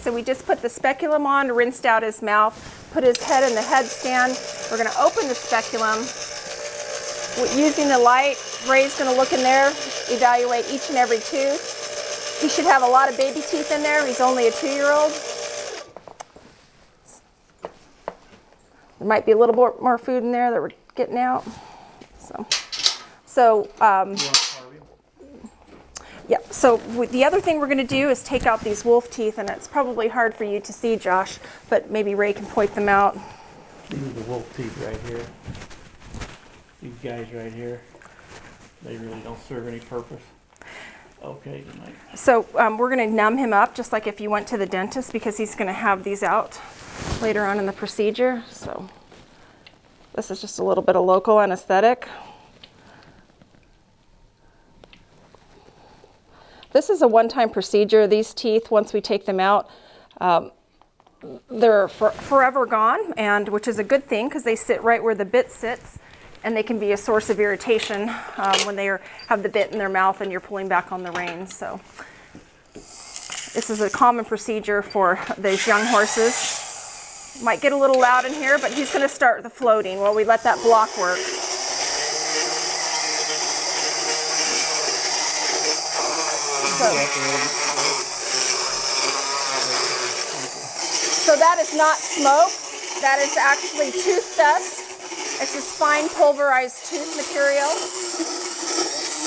So we just put the speculum on, rinsed out his mouth, put his head in the headstand. We're going to open the speculum. Using the light, Ray's going to look in there, evaluate each and every tooth. He should have a lot of baby teeth in there. He's only a 2-year-old. There might be a little more food in there that we're getting out. Yeah, so the other thing we're going to do is take out these wolf teeth, and it's probably hard for you to see, Josh, but maybe Ray can point them out. These are the wolf teeth right here. These guys right here, they really don't serve any purpose. Okay, good night. So we're going to numb him up just like if you went to the dentist, because he's going to have these out later on in the procedure. So this is just a little bit of local anesthetic. This is a one-time procedure. These teeth, once we take them out, they're forever gone, and which is a good thing because they sit right where the bit sits, and they can be a source of irritation when they have the bit in their mouth and you're pulling back on the reins. So this is a common procedure for these young horses. Might get a little loud in here, but he's going to start the floating while we let that block work. So that is not smoke. That is actually tooth dust. It's this fine pulverized tooth material.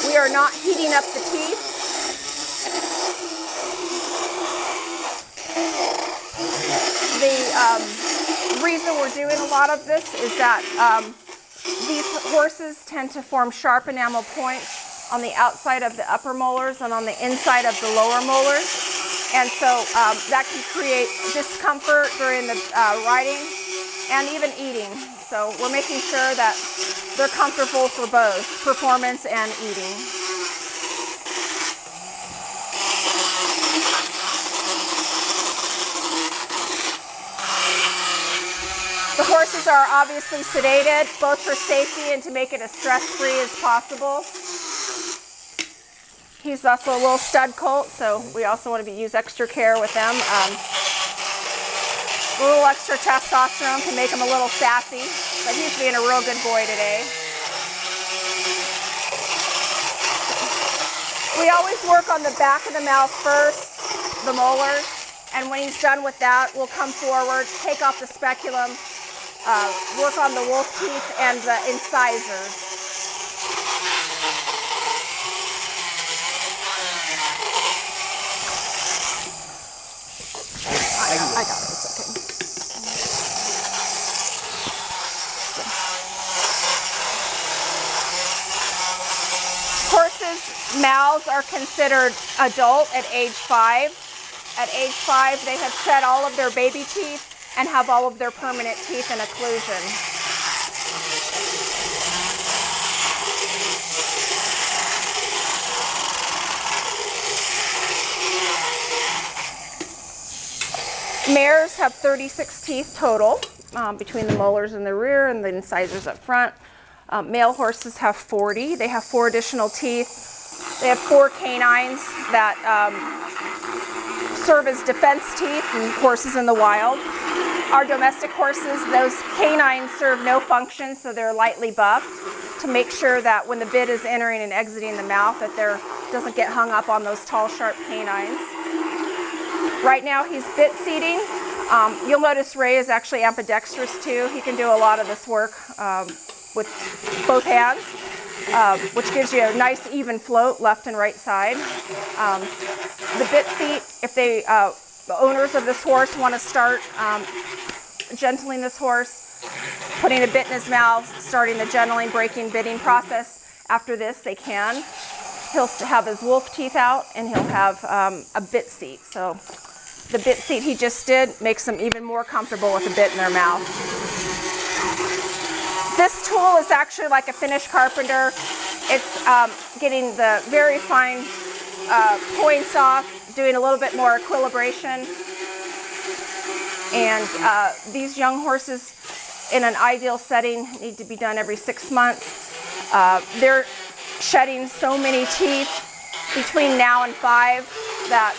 We are not heating up the teeth. The reason we're doing a lot of this is that these horses tend to form sharp enamel points on the outside of the upper molars and on the inside of the lower molars. And so that can create discomfort during the riding and even eating. So we're making sure that they're comfortable for both performance and eating. The horses are obviously sedated, both for safety and to make it as stress-free as possible. He's also a little stud colt, so we also want to use extra care with them. A little extra testosterone can make him a little sassy, but he's being a real good boy today. We always work on the back of the mouth first, the molars, and when he's done with that, we'll come forward, take off the speculum, work on the wolf teeth and the incisors. I got it, it's okay. Horses' mouths are considered adult at age 5. At age 5, they have shed all of their baby teeth and have all of their permanent teeth in occlusion. Mares have 36 teeth total between the molars in the rear and the incisors up front. Male horses have 40. They have 4 additional teeth. They have 4 canines that serve as defense teeth in horses in the wild. Our domestic horses, those canines serve no function, so they're lightly buffed to make sure that when the bit is entering and exiting the mouth that there doesn't get hung up on those tall, sharp canines. Right now he's bit seating. You'll notice Ray is actually ambidextrous too. He can do a lot of this work with both hands, which gives you a nice even float left and right side. The bit seat, if the owners of this horse want to start gentling this horse, putting a bit in his mouth, starting the gentling, breaking, bitting process, after this they can. He'll have his wolf teeth out and he'll have a bit seat. So the bit seat he just did makes them even more comfortable with a bit in their mouth. This tool is actually like a finished carpenter. It's getting the very fine points off, doing a little bit more equilibration. And these young horses in an ideal setting need to be done every 6 months. They're shedding so many teeth between now and 5 that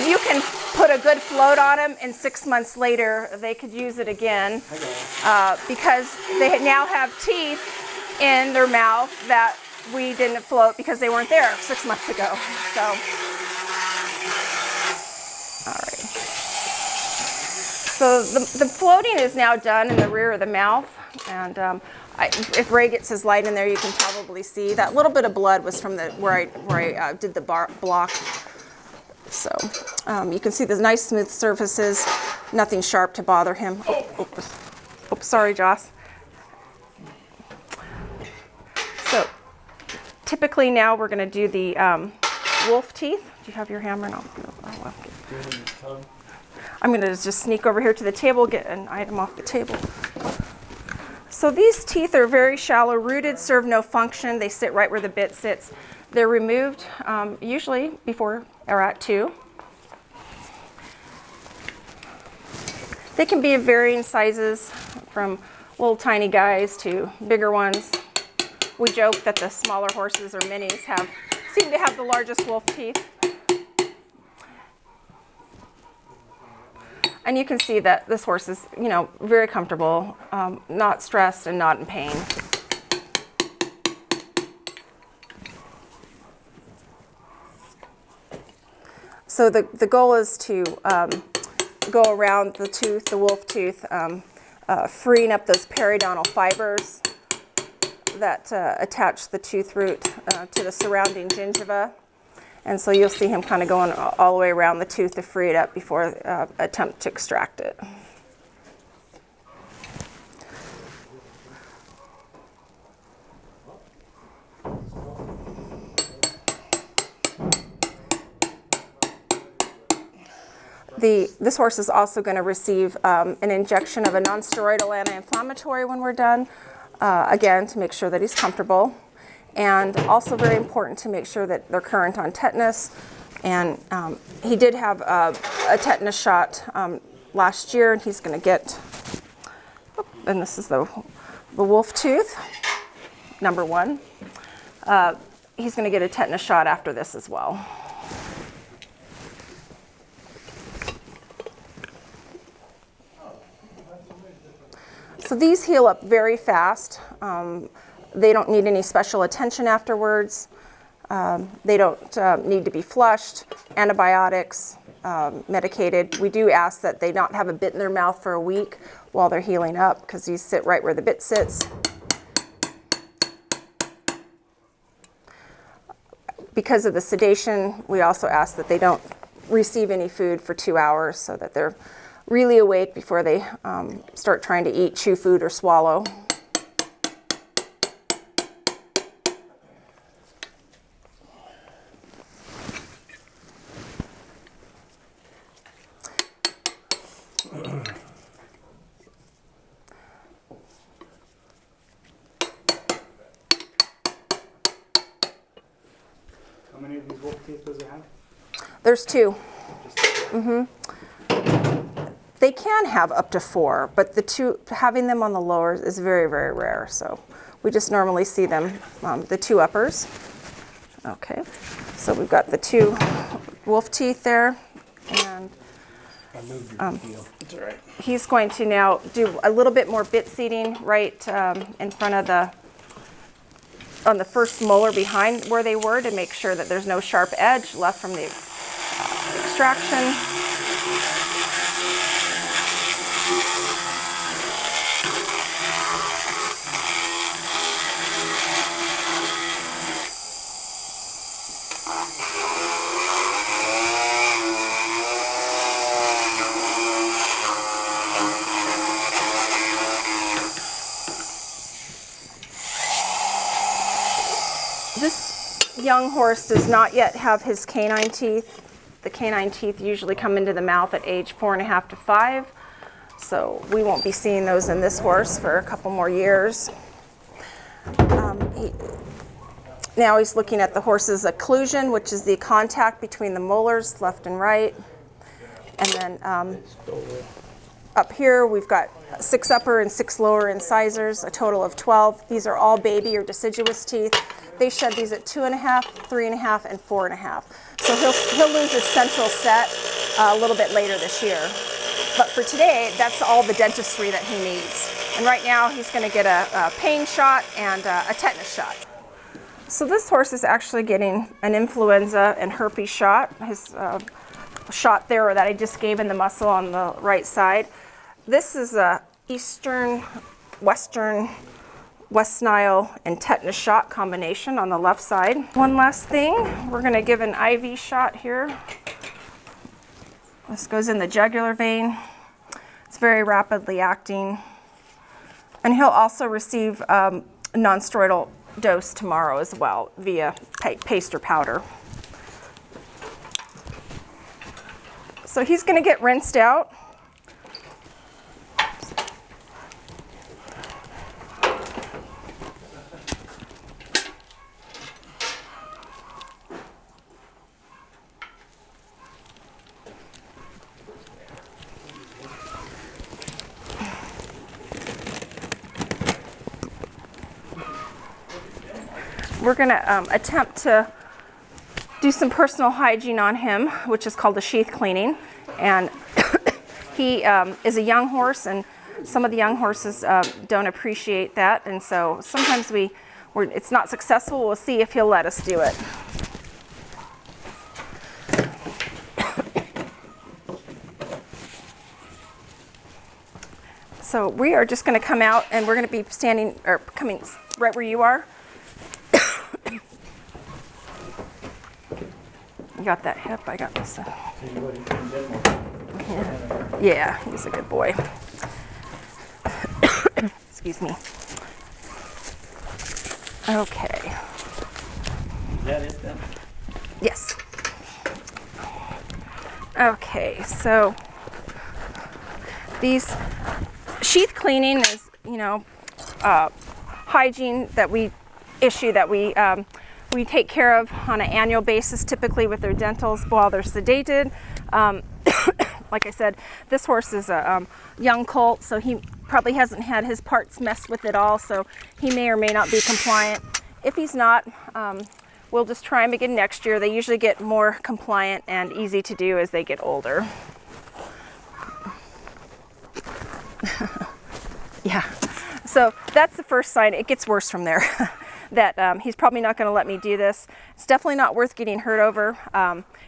you can put a good float on them, and 6 months later they could use it again because they now have teeth in their mouth that we didn't float because they weren't there 6 months ago. So, all right. So the floating is now done in the rear of the mouth, and if Ray gets his light in there, you can probably see that little bit of blood was from where I did the block. So you can see the nice smooth surfaces, nothing sharp to bother him. Oh, sorry, Joss. So typically now we're going to do the wolf teeth. Do you have your hammer? No. I'm going to just sneak over here to the table, get an item off the table. So these teeth are very shallow rooted, serve no function. They sit right where the bit sits. They're removed usually before or at 2. They can be of varying sizes, from little tiny guys to bigger ones. We joke that the smaller horses or minis seem to have the largest wolf teeth. And you can see that this horse is, very comfortable, not stressed and not in pain. So the goal is to go around the tooth, the wolf tooth, freeing up those periodontal fibers that attach the tooth root to the surrounding gingiva. And so you'll see him kind of going all the way around the tooth to free it up before attempt to extract it. This horse is also going to receive an injection of a non-steroidal anti-inflammatory when we're done, again, to make sure that he's comfortable. And also very important to make sure that they're current on tetanus. And he did have a tetanus shot last year, and he's going to get, and this is the wolf tooth, number 1. He's going to get a tetanus shot after this as well. So these heal up very fast. They don't need any special attention afterwards. They don't need to be flushed, antibiotics, medicated. We do ask that they not have a bit in their mouth for a week while they're healing up, because these sit right where the bit sits. Because of the sedation, we also ask that they don't receive any food for 2 hours so that they're really awake before they start trying to eat, chew food, or swallow. How many of these wolf teeth does it have? There's 2. They can have up to 4, but having them on the lower is very, very rare. So we just normally see them, the 2 uppers. Okay, so we've got the 2 wolf teeth there, and I moved your deal. It's all right. he's going to now do a little bit more bit seating right in front of on the first molar behind where they were, to make sure that there's no sharp edge left from the extraction. This young horse does not yet have his canine teeth. The canine teeth usually come into the mouth at age 4.5 to 5. So we won't be seeing those in this horse for a couple more years. Now he's looking at the horse's occlusion, which is the contact between the molars, left and right. And then up here we've got 6 upper and 6 lower incisors, a total of 12. These are all baby or deciduous teeth. They shed these at 2.5, 3.5, and 4.5. So he'll lose his central set a little bit later this year. But for today, that's all the dentistry that he needs. And right now he's going to get a pain shot and a tetanus shot. So this horse is actually getting an influenza and herpes shot. His shot there that I just gave in the muscle on the right side. This is a Eastern, Western, West Nile and tetanus shot combination on the left side. One last thing, we're going to give an IV shot here. This goes in the jugular vein. It's very rapidly acting. And he'll also receive a non-steroidal dose tomorrow as well via paste or powder. So he's going to get rinsed out. We're going to attempt to do some personal hygiene on him, which is called a sheath cleaning. And he is a young horse, and some of the young horses don't appreciate that. And so sometimes it's not successful. We'll see if he'll let us do it. So we are just going to come out, and we're going to be standing or coming right where you are. You got that hip, I got this. Yeah, he's a good boy. Excuse me. Okay. Is that it then? Yes. Okay, so these sheath cleaning is, hygiene that we issue that we take care of on an annual basis, typically with their dentals while they're sedated. Like I said, this horse is a young colt, so he probably hasn't had his parts messed with at all, so he may or may not be compliant. If he's not, we'll just try him again next year. They usually get more compliant and easy to do as they get older. Yeah, so that's the first sign. It gets worse from there. That he's probably not going to let me do this. It's definitely not worth getting hurt over.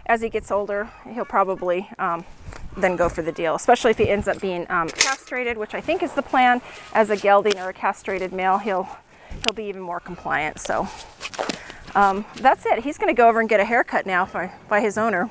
As he gets older, he'll probably then go for the deal, especially if he ends up being castrated, which I think is the plan. As a gelding or a castrated male, he'll be even more compliant. So that's it. He's going to go over and get a haircut now by his owner.